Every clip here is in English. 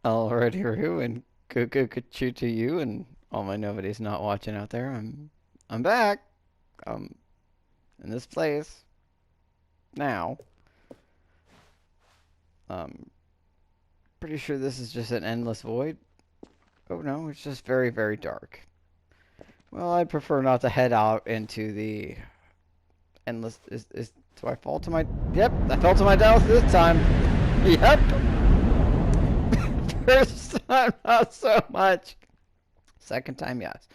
Alrighty, Roo, and good to you and all my nobody's not watching out there. I'm back. Um, in this place now. Pretty sure this is just an endless void. Oh no, it's just very dark. Well, I'd prefer not to head out into the endless. Do I fall to my? Yep, I fell to my death this time. Yep. First time, not so much. Second time, yes.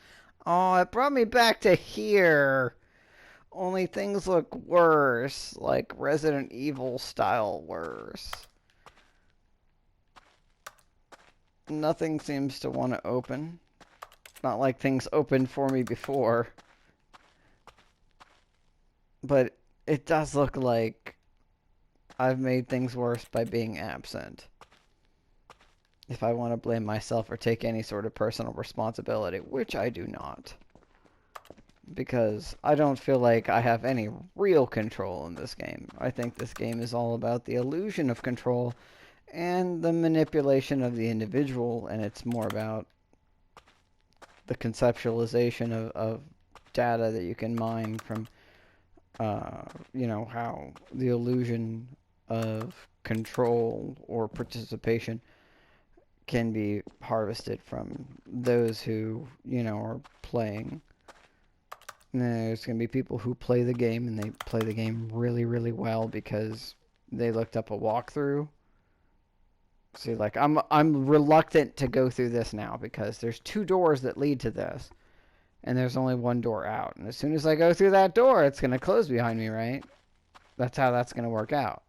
Oh, it brought me back to here. Only things look worse, like Resident Evil style worse. Nothing seems to want to open. Not like things opened for me before. But it does look like I've made things worse by being absent. If I want to blame myself or take any sort of personal responsibility, which I do not. Because I don't feel like I have any real control in this game. I think this game is all about the illusion of control and the manipulation of the individual, and it's more about the conceptualization of data that you can mine from, how the illusion of control or participation can be harvested from those who, are playing. And there's going to be people who play the game, and they play the game really well because they looked up a walkthrough. See, like, I'm reluctant to go through this now because there's 2 doors that lead to this, and there's only 1 door out. And as soon as I go through that door, it's going to close behind me, right? That's how that's going to work out.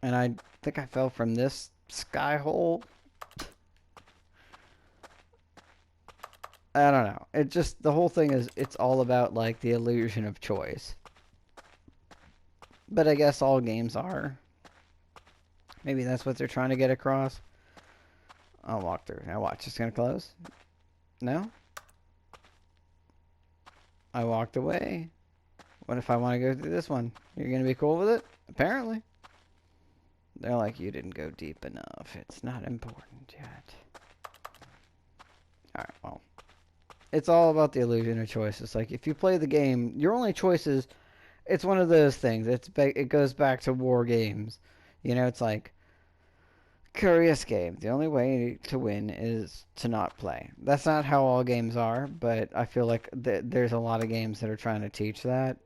And I think I fell from this sky hole. I don't know. It just, the whole thing is, it's all about, like, the illusion of choice. But I guess all games are. Maybe that's what they're trying to get across. I'll walk through. Now watch. It's going to close. No? I walked away. What if I want to go through this one? You're going to be cool with it? Apparently. They're like, you didn't go deep enough. It's not important yet. Alright, well. It's all about the illusion of choice. It's like, if you play the game, your only choice is... It's one of those things. It goes back to war games. It's like... Curious game. The only way to win is to not play. That's not how all games are, but I feel like there's a lot of games that are trying to teach that.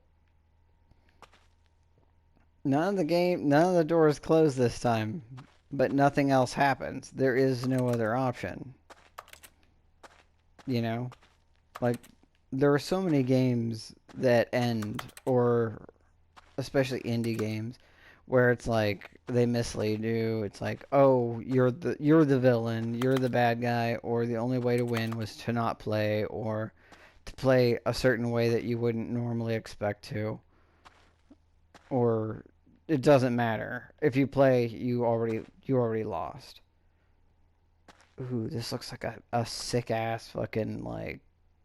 None of the doors close this time, but nothing else happens. There is no other option. Like, there are so many games that end, or especially indie games, where it's like they mislead you. It's like, oh, you're the villain, you're the bad guy, or the only way to win was to not play, or to play a certain way that you wouldn't normally expect to, or it doesn't matter. If you play, you already lost. Ooh, this looks like a sick ass fucking like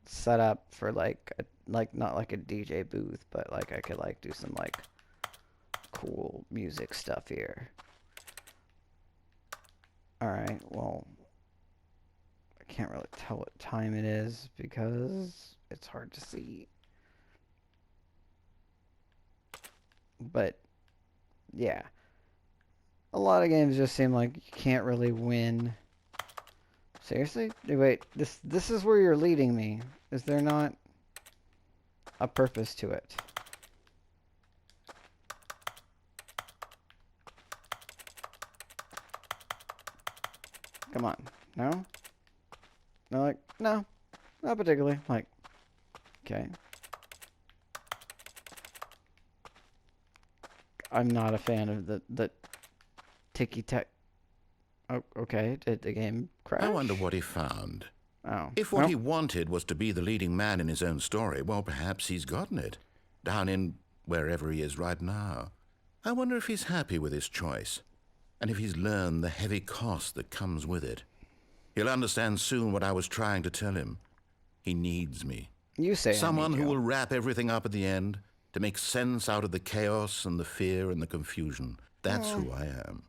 setup for like not like a DJ booth, but like I could like do some like cool music stuff here. Alright, well, I can't really tell what time it is because it's hard to see. But, yeah. A lot of games just seem like you can't really win. Seriously? Wait, this is where you're leading me. Is there not a purpose to it? Come on. No? No, like, no. Not particularly. Like, okay. I'm not a fan of the ticky-tack. Oh, okay. Did the game crash? I wonder what he found. Oh. If what he wanted was to be the leading man in his own story, well, perhaps he's gotten it. Down in wherever he is right now. I wonder if he's happy with his choice, and if he's learned the heavy cost that comes with it. He'll understand soon what I was trying to tell him. He needs me. You say someone who will wrap everything up at the end to make sense out of the chaos and the fear and the confusion. That's who I am.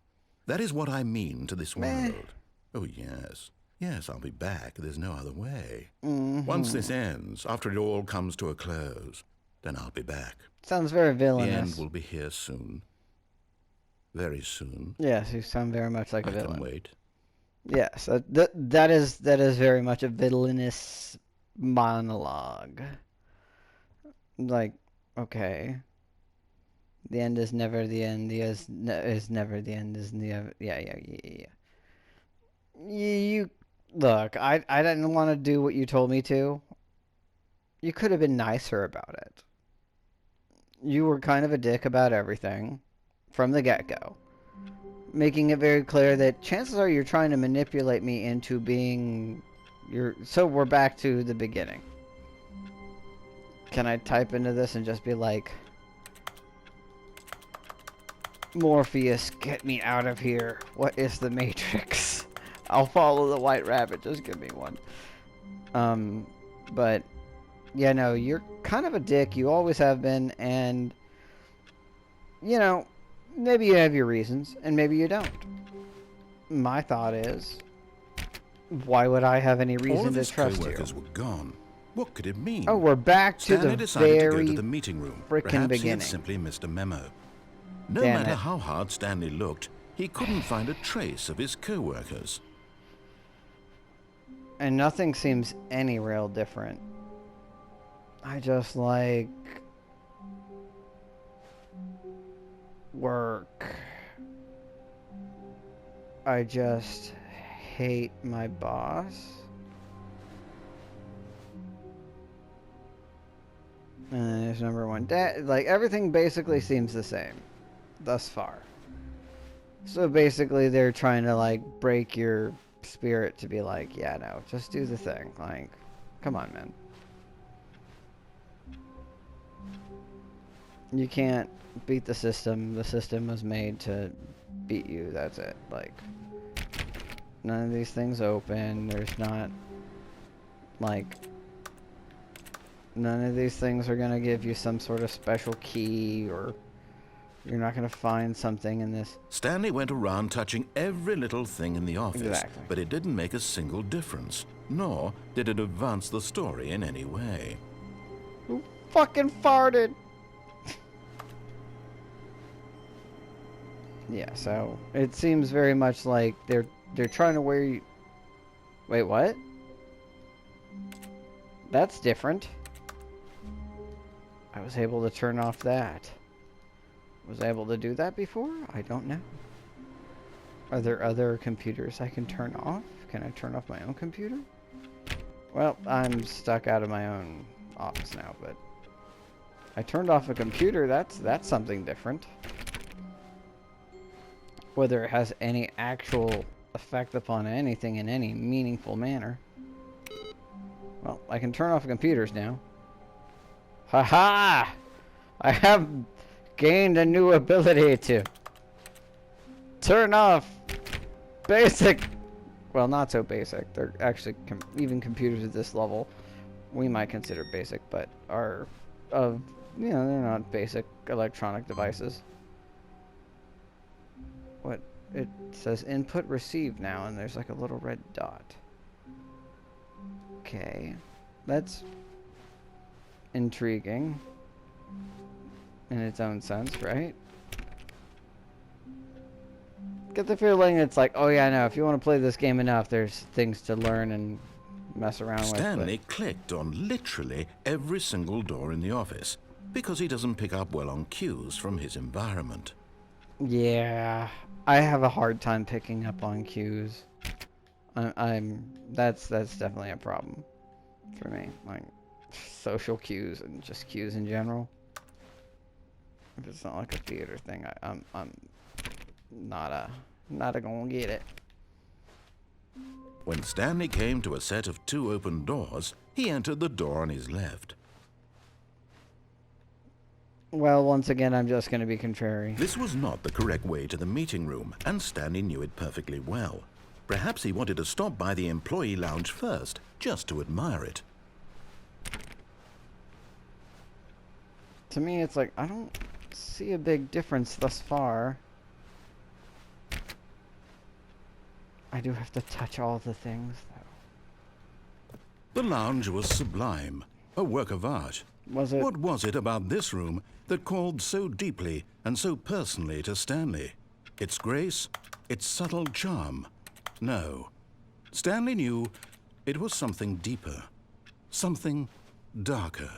That is what I mean to this Meh. world. Oh, yes. Yes, I'll be back. There's no other way. Once Mm-hmm. this ends, after it all comes to a close, then I'll be back. Sounds very The end villainous. will be here soon. Very soon. Yes, you sound very much like a I can villain. wait. Yes, that is very much a villainous monologue. Like, okay, the end is never the end. The is never the end. Is never. Yeah. You look. I didn't want to do what you told me to. You could have been nicer about it. You were kind of a dick about everything from the get-go, making it very clear that chances are you're trying to manipulate me into being your. So we're back to the beginning. Can I type into this and just be like, Morpheus, get me out of here. What is the Matrix? I'll follow the white rabbit. Just give me one. But yeah, no, you're kind of a dick. You always have been, and you know, maybe you have your reasons, and maybe you don't. My thought is, why would I have any All reason of to his trust you? co-workers were gone. What could it mean? Oh, we're back to Stanley the decided to go very to the meeting room. frickin' Perhaps he had beginning. simply missed a memo. No Damn matter it. how hard Stanley looked, he couldn't find a trace of his co-workers. And nothing seems any real different. I just like work. I just hate my boss. And then there's number one. Like everything basically seems the same thus far. So basically they're trying to like break your spirit to be like, yeah, no, just do the thing. Like, come on, man. You can't beat the system. The system was made to beat you. That's it. Like, none of these things open. There's not, like, none of these things are gonna give you some sort of special key, or you're not gonna find something in this. Stanley went around touching every little thing in the office, Exactly. but it didn't make a single difference, nor did it advance the story in any way. Who fucking farted? Yeah, so it seems very much like they're trying to wear you. Wait, what? That's different. I was able to turn off that. Was I able to do that before? I don't know. Are there other computers I can turn off? Can I turn off my own computer? Well, I'm stuck out of my own office now, but I turned off a computer. That's something different. Whether it has any actual effect upon anything in any meaningful manner. Well, I can turn off computers now. Haha! I have gained a new ability to turn off basic. Well, not so basic. They're actually even computers at this level we might consider basic, but are of, you know, they're not basic electronic devices. What? It says input received now, and there's like a little red dot. Okay. That's intriguing in its own sense, right? Get the feeling it's like, oh yeah, no, if you want to play this game enough, there's things to learn and mess around Stanley with. clicked on literally every single door in the office, because he doesn't pick up well on cues from his environment. Yeah, I have a hard time picking up on cues. That's definitely a problem for me. Like social cues and just cues in general. If it's not like a theater thing, I'm not gonna get it. When Stanley came to a set of 2 open doors, he entered the door on his left. Well, once again, I'm just gonna be contrary. This was not the correct way to the meeting room, and Stanley knew it perfectly well. Perhaps he wanted to stop by the employee lounge first, just to admire it. To me, it's like, I don't see a big difference thus far. I do have to touch all the things, The lounge was sublime, a work of art. though. Was it? What was it about this room that called so deeply and so personally to Stanley? Its grace? Its subtle charm? No. Stanley knew it was something deeper. Something darker.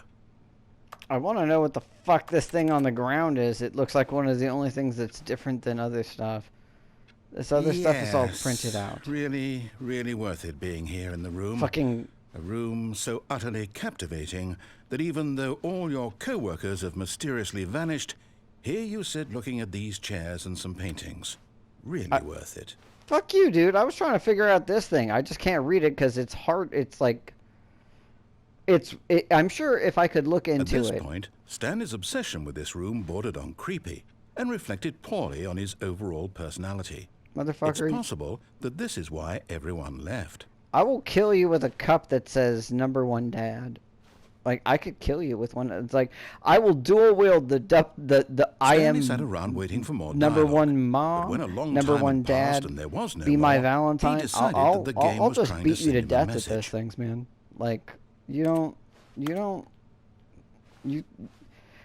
I want to know what the fuck this thing on the ground is. It looks like one of the only things that's different than other stuff. This other stuff is all printed out. Really, really worth it being here in the room. Fucking... A room so utterly captivating that even though all your co-workers have mysteriously vanished, here you sit looking at these chairs and some paintings. Really worth it. Fuck you, dude. I was trying to figure out this thing. I just can't read it because it's hard. It's like... I'm sure if I could look into it... At this point, Stanley's obsession with this room bordered on creepy and reflected poorly on his overall personality. Motherfucker. It's possible that this is why everyone left. I will kill you with a cup that says #1 dad. Like, I could kill you with one. It's like, I will dual wield the I am Stanley sat around waiting for more #1 dialogue. mom, But when a long number time one had passed dad, and there was no be my more, Valentine. he decided that the game I'll was just trying beat to you to send him a death at those message. things, man. Like,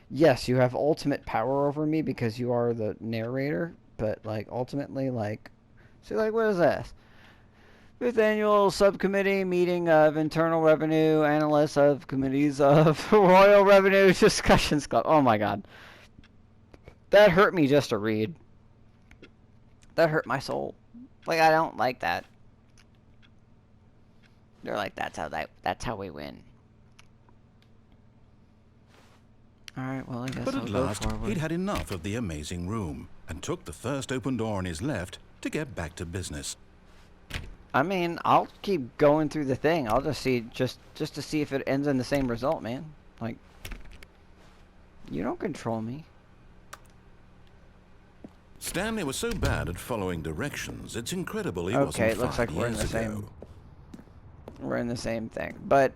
yes, you have ultimate power over me because you are the narrator, but, like, ultimately, like, see, like, what is this? Fifth annual subcommittee meeting of Internal Revenue Analysts of Committees of Royal Revenue Discussions Club. Oh my god. That hurt me just to read. That hurt my soul. Like, I don't like that. They're like, that's how we win. Alright, well, I guess But I'll at go last, forward. he'd had enough of the amazing room and took the first open door on his left to get back to business. I mean, I'll keep going through the thing. I'll just see, just to see if it ends in the same result, man. Like, you don't control me. Stanley was so bad at following directions, it's incredible he wasn't Okay, it looks 5 like we're in years the ago. same. We're in the same thing. But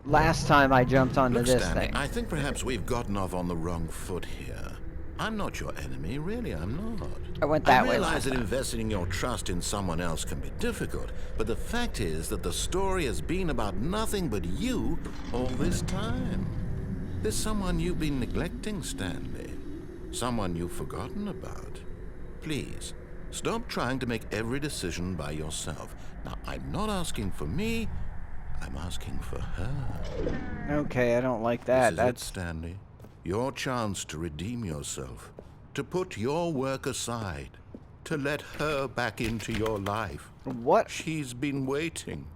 last time I jumped onto Look, this Stanley, thing. I think perhaps we've gotten off on the wrong foot here. I'm not your enemy, really, I'm not. I went that way I realize last that time. investing your trust in someone else can be difficult, but the fact is that the story has been about nothing but you all this time. There's someone you've been neglecting, Stanley. Someone you've forgotten about. Please, stop trying to make every decision by yourself. Now, I'm not asking for me, I'm asking for her. Okay, I don't like that. This is That's it, Stanley. Your chance to redeem yourself, to put your work aside, to let her back into your life. what? She's been waiting.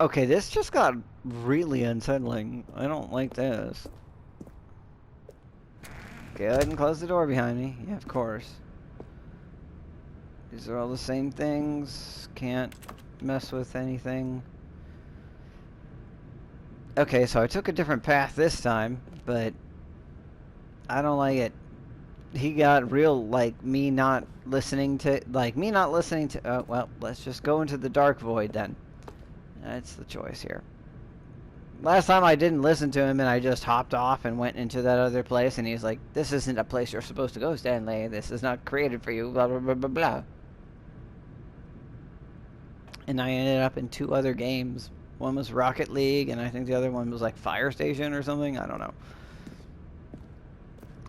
Okay, this just got really unsettling. I don't like this. Go ahead and close the door behind me. Yeah, of course. These are all the same things. Can't mess with anything. Okay, so I took a different path this time, but I don't like it. He got real, like, me not listening to, oh, well, let's just go into the dark void then. That's the choice here. Last time I didn't listen to him and I just hopped off and went into that other place and he's like, this isn't a place you're supposed to go, Stanley. This is not created for you, blah, blah, blah, blah, blah. And I ended up in 2 other games. One was Rocket League and I think the other one was like Fire Station or something. I don't know.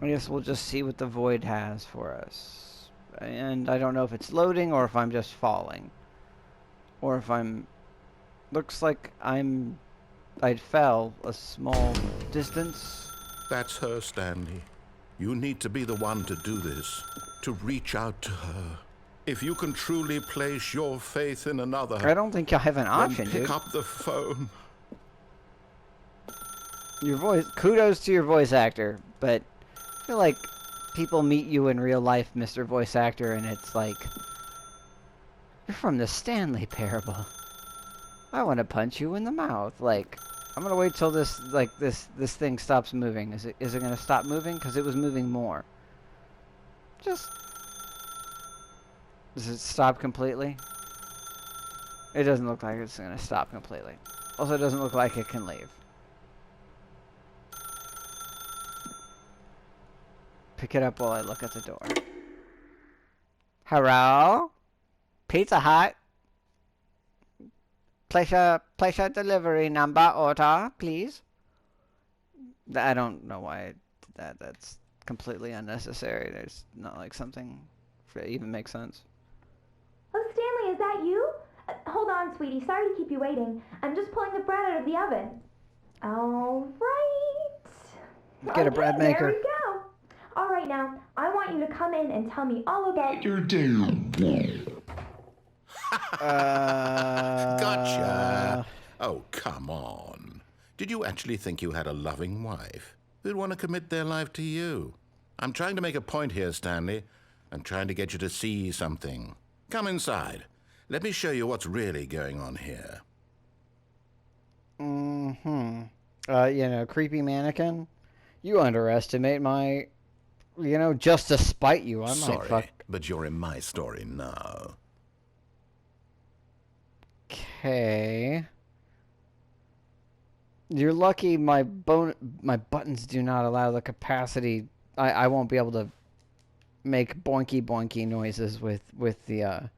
I guess we'll just see what the void has for us. And I don't know if it's loading or if I'm just falling. Or if I'm... Looks like I fell a small distance. That's her, Stanley. You need to be the one to do this, to reach out to her. If you can truly place your faith in another, I don't think I have an option, then pick dude. up the phone. Your voice... Kudos to your voice actor, but I feel like people meet you in real life, Mr. Voice Actor, and it's like... You're from the Stanley Parable. I want to punch you in the mouth. Like, I'm gonna wait till this, like, this thing stops moving. Is it gonna stop moving? Because it was moving more. Just... Does it stop completely? It doesn't look like it's gonna stop completely. Also, it doesn't look like it can leave. Pick it up while I look at the door. Hello? Pizza Hut. Place a delivery number order, please. I don't know why I did that. That's completely unnecessary. There's not like something that even makes sense. Oh, Stanley, is that you? Hold on, sweetie. Sorry to keep you waiting. I'm just pulling the bread out of the oven. All right. Get a bread Okay, there maker. we go. All right, now, I want you to come in and tell me all about your Gotcha. Oh, come on. Did you actually think you had a loving wife who'd want to commit their life to you? I'm trying to make a point here, Stanley. I'm trying to get you to see something. Come inside. Let me show you what's really going on here. Creepy mannequin. You underestimate my, just to spite you, I might fuck. Sorry, but you're in my story now. Okay. You're lucky my buttons do not allow the capacity. I won't be able to make boinky boinky noises with the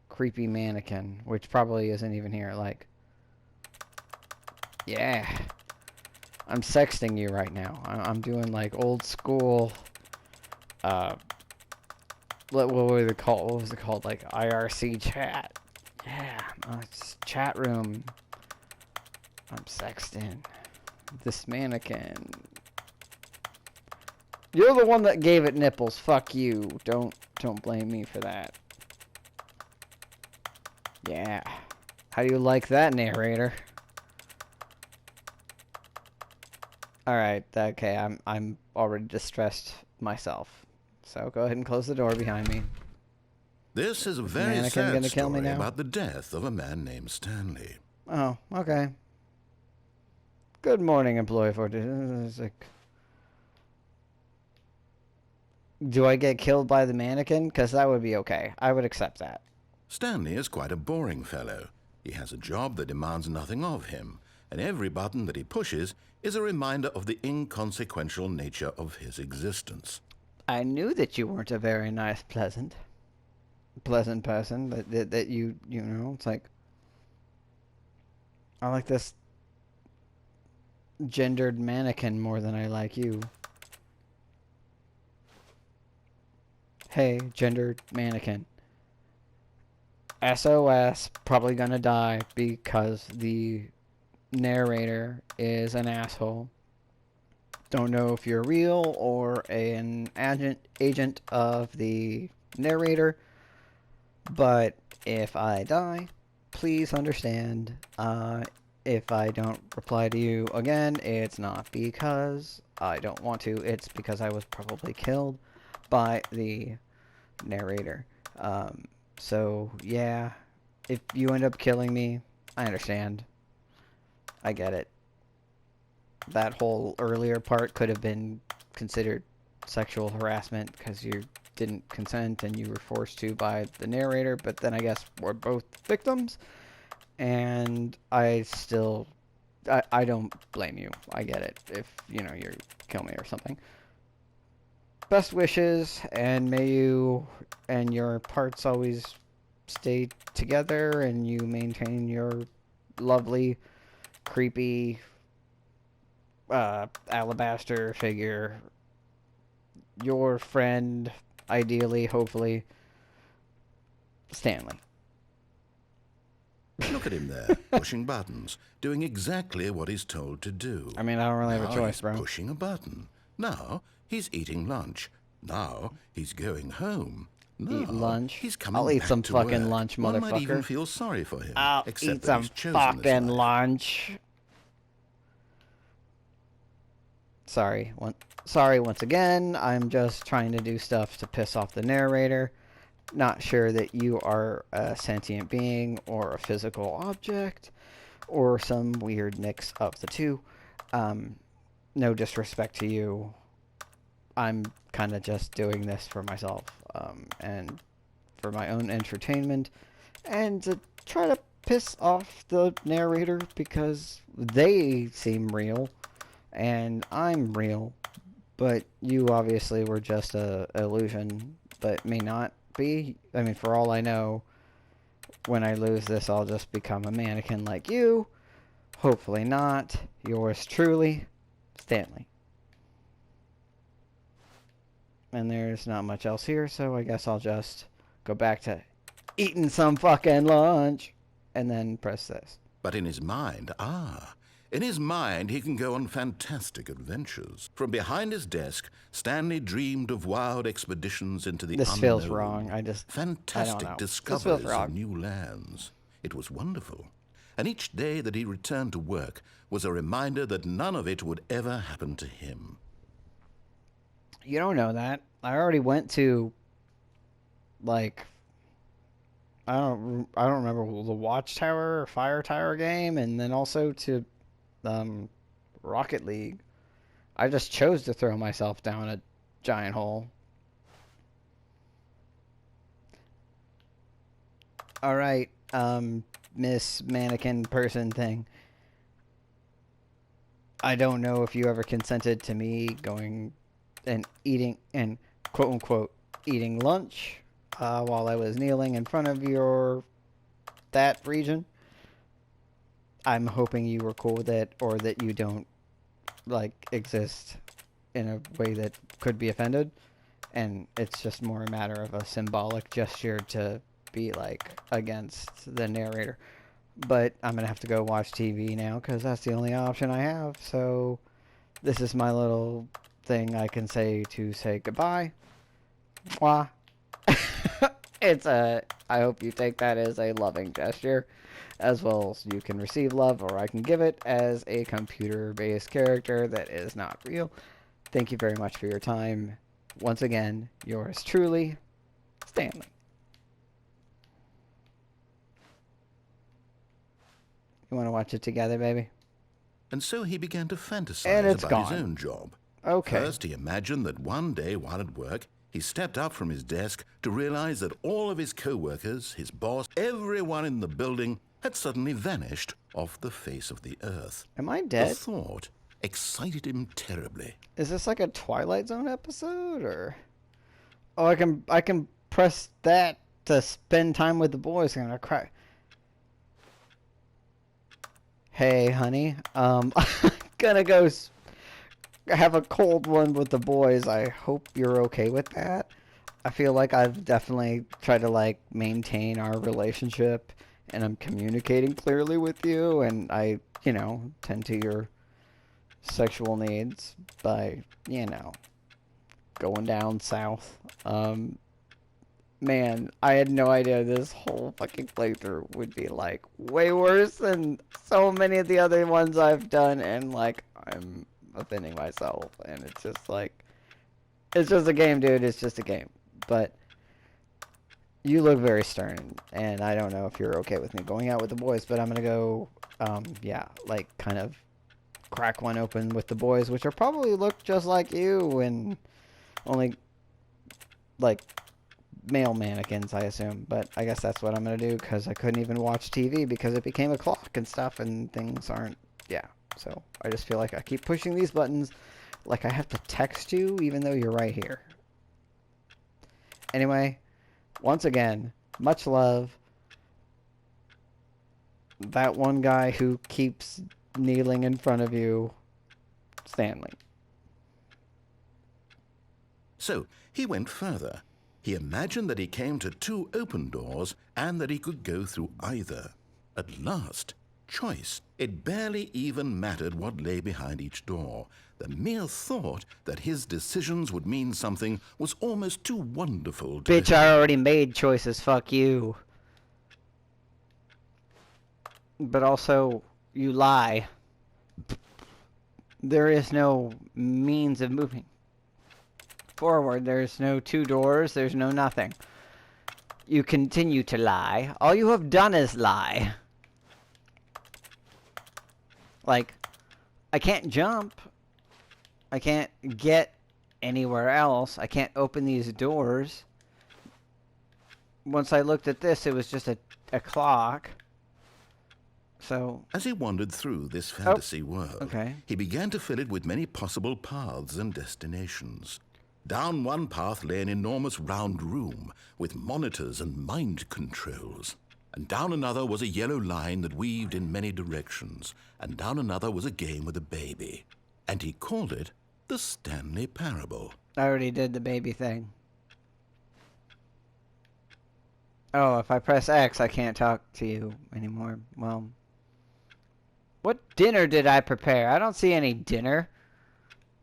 creepy mannequin, which probably isn't even here. Like, yeah, I'm sexting you right now. I'm doing like old school. What was it called? What was it called? Like IRC chat. Yeah, it's chat room. I'm sexting this mannequin. You're the one that gave it nipples. Fuck you. Don't blame me for that. Yeah. How do you like that, narrator? All right. Okay. I'm already distressed myself. So go ahead and close the door behind me. This is a very sad story about the death of a man named Stanley. Oh, okay. Good morning, employee 40. Do I get killed by the mannequin? Because that would be okay. I would accept that. Stanley is quite a boring fellow. He has a job that demands nothing of him, and every button that he pushes is a reminder of the inconsequential nature of his existence. I knew that you weren't a very nice, pleasant person. That you know, it's like, I like this gendered mannequin more than I like you. Hey, gendered mannequin. SOS, probably gonna die because the narrator is an asshole. Don't know if you're real or an agent of the narrator, but if I die, please understand, if I don't reply to you again, it's not because I don't want to, it's because I was probably killed by the narrator. So, yeah, if you end up killing me, I understand. I get it. That whole earlier part could have been considered sexual harassment because you didn't consent and you were forced to by the narrator, but then I guess we're both victims, and I don't blame you. I get it if, you kill me or something. Best wishes, and may you and your parts always stay together and you maintain your lovely, creepy, alabaster figure. Your friend, ideally, hopefully, Stanley. Look at him there, pushing buttons, doing exactly what he's told to do. I mean, I don't really have a choice, he's bro. Pushing a button. Now he's eating lunch. Now he's going home. Now Eat lunch. He's coming I'll eat back some to fucking work. lunch, One motherfucker. might even feel sorry for him. I'll except eat that some he's chosen this fucking life. lunch. Sorry once again. I'm just trying to do stuff to piss off the narrator. Not sure that you are a sentient being or a physical object or some weird mix of the two. No disrespect to you. I'm kind of just doing this for myself, and for my own entertainment, and to try to piss off the narrator because they seem real, and I'm real, but you obviously were just a illusion, but may not be. I mean, for all I know, when I lose this, I'll just become a mannequin like you. Hopefully not. Yours truly, Stanley. And there's not much else here, so I guess I'll just go back to eating some fucking lunch and then press this. But in his mind, he can go on fantastic adventures. From behind his desk, Stanley dreamed of wild expeditions into the This unknown. feels wrong. I don't Fantastic know. discoveries of new lands. It was wonderful. And each day that he returned to work was a reminder that none of it would ever happen to him. You don't know that. I already went to, like, I don't remember the Watchtower or Fire Tower game, and then also to Rocket League. I just chose to throw myself down a giant hole. All right, Miss Mannequin Person thing. I don't know if you ever consented to me going and eating and quote unquote eating lunch while I was kneeling in front of that region. I'm hoping you were cool with it, or that you don't like exist in a way that could be offended, and it's just more a matter of a symbolic gesture to be like against the narrator. But I'm gonna have to go watch TV now because that's the only option I have. So this is my little thing I can say to say goodbye. Mwah. I hope you take that as a loving gesture, as well as you can receive love, or I can give it as a computer-based character that is not real. Thank you very much for your time. Once again, yours truly, Stanley. You want to watch it together, baby? And so he began to And fantasize it's about his gone. own job. Okay. First, he imagined that one day while at work, he stepped up from his desk to realize that all of his co-workers, his boss, everyone in the building had suddenly vanished off the face of the earth. Am I The dead? thought excited him terribly. Is this like a Twilight Zone episode, or? Oh, I can press that to spend time with the boys. I'm gonna cry. Hey, honey. I'm gonna go have a cold one with the boys. I hope you're okay with that. I feel like I've definitely tried to like maintain our relationship, and I'm communicating clearly with you, and I, tend to your sexual needs by, going down south. Man, I had no idea this whole fucking playthrough would be like way worse than so many of the other ones I've done, and like I'm offending myself, and it's just like, it's just a game, dude. It's just a game. But you look very stern, and I don't know if you're okay with me going out with the boys, but I'm gonna go, kind of crack one open with the boys, which are probably look just like you, and only like male mannequins, I assume. But I guess that's what I'm gonna do, because I couldn't even watch TV because it became a clock and stuff, and things aren't, so I just feel like I keep pushing these buttons like I have to text you even though you're right here. Anyway, once again, much love. That one guy who keeps kneeling in front of you, Stanley. So he went further. He imagined that he came to two open doors and that he could go through either. At last, choice. It barely even mattered what lay behind each door. The mere thought that his decisions would mean something was almost too wonderful to... Bitch, I already made choices, fuck you. But also, you lie. There is no means of moving forward. There's no two doors. There's no nothing. You continue to lie. All you have done is lie. Like, I can't jump. I can't get anywhere else. I can't open these doors. Once I looked at this, it was just a clock. So... As he wandered through this fantasy world, okay. he began to fill it with many possible paths and destinations. Down one path lay an enormous round room with monitors and mind controls. And down another was a yellow line that weaved in many directions, and down another was a game with a baby. And he called it the Stanley Parable. I already did the baby thing. Oh, if I press X, I can't talk to you anymore. Well, what dinner did I prepare? I don't see any dinner.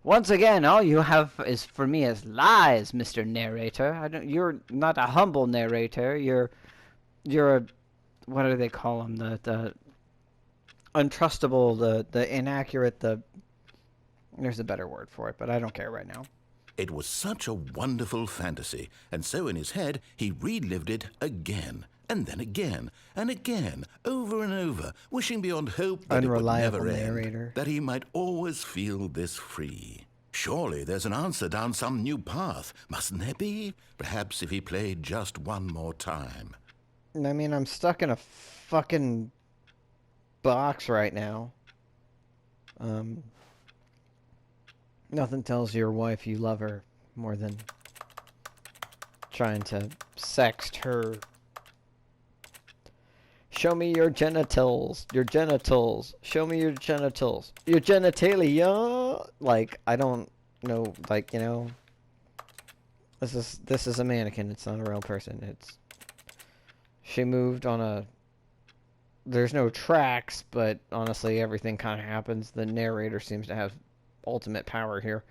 Once again, all you have is for me is lies, Mr. Narrator. You're not a humble narrator. You're a, what do they call them? The untrustable, the inaccurate, there's a better word for it, but I don't care right now. It was such a wonderful fantasy, and so in his head he relived it again, and then again, and again, over and over, wishing beyond hope that Unreliable it would never narrator. end, that he might always feel this free. Surely there's an answer down some new path, mustn't there be? Perhaps if he played just one more time. I mean, I'm stuck in a fucking box right now. Nothing tells your wife you love her more than trying to sext her. Show me your genitals. Your genitals. Show me your genitals. Your genitalia. Like, I don't know. Like, you know. This is a mannequin. It's not a real person. She moved on a. There's no tracks, but honestly, everything kind of happens. The narrator seems to have ultimate power here.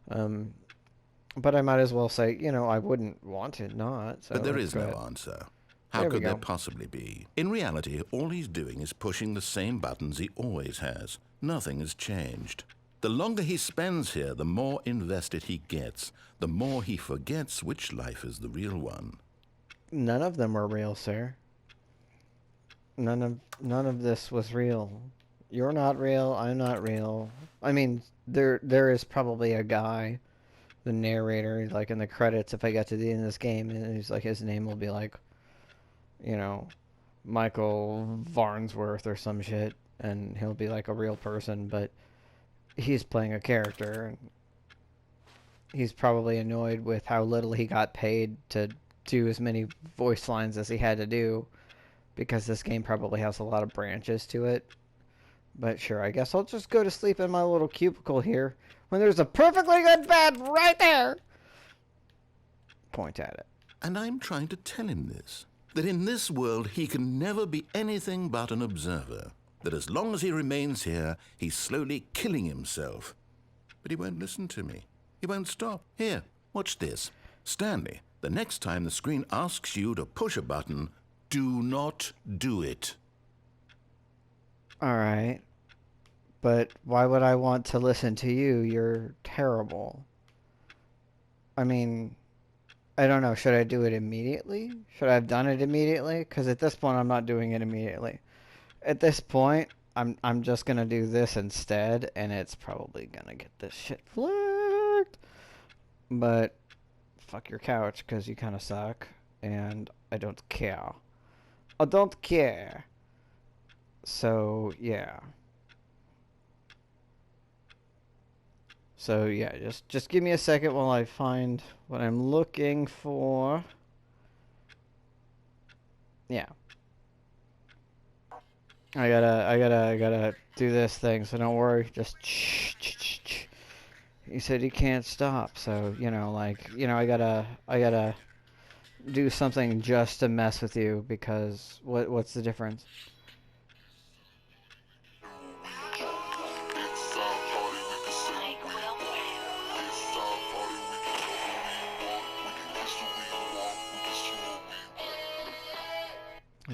But I might as well say, you know, I wouldn't want it not. So but there is no answer. How could there possibly be? In reality, all he's doing is pushing the same buttons he always has. Nothing has changed. The longer he spends here, the more invested he gets, the more he forgets which life is the real one. None of them were real, sir. None of this was real. You're not real, I'm not real. I mean, there is probably a guy, the narrator, like in the credits, if I get to the end of this game, and he's like, his name will be like, you know, Michael Farnsworth or some shit, and he'll be like a real person, but he's playing a character, and he's probably annoyed with how little he got paid to do as many voice lines as he had to do, because this game probably has a lot of branches to it. But sure, I guess I'll just go to sleep in my little cubicle here, when there's a perfectly good bed right there! Point at it. And I'm trying to tell him this. That in this world he can never be anything but an observer. That as long as he remains here, he's slowly killing himself. But he won't listen to me. He won't stop. Here, watch this. Stanley, the next time the screen asks you to push a button, do not do it. Alright. But why would I want to listen to you? You're terrible. I mean, I don't know. Should I do it immediately? Should I have done it immediately? Because at this point, I'm not doing it immediately. At this point, I'm just gonna do this instead, and it's probably gonna get this shit flagged. But fuck your couch, because you kind of suck, and I don't care. I don't care. So yeah. So yeah, just give me a second while I find what I'm looking for. Yeah. I gotta do this thing, so don't worry. Just shh. He said he can't stop, so you know, like, you know, I gotta do something just to mess with you, because what's the difference?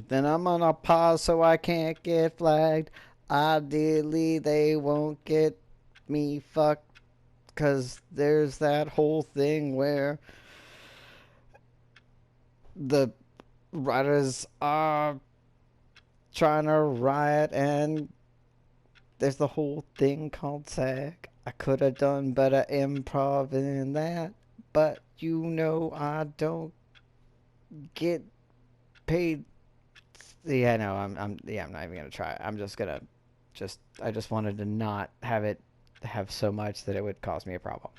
Then I'm gonna pause so I can't get flagged. Ideally, they won't get me fucked, cause there's that whole thing where the writers are trying to riot, and there's the whole thing called SAG. I could have done better improv than that, but you know I don't get paid. Yeah, no, I'm not even gonna try. I'm just gonna, I just wanted to not have it have so much that it would cause me a problem.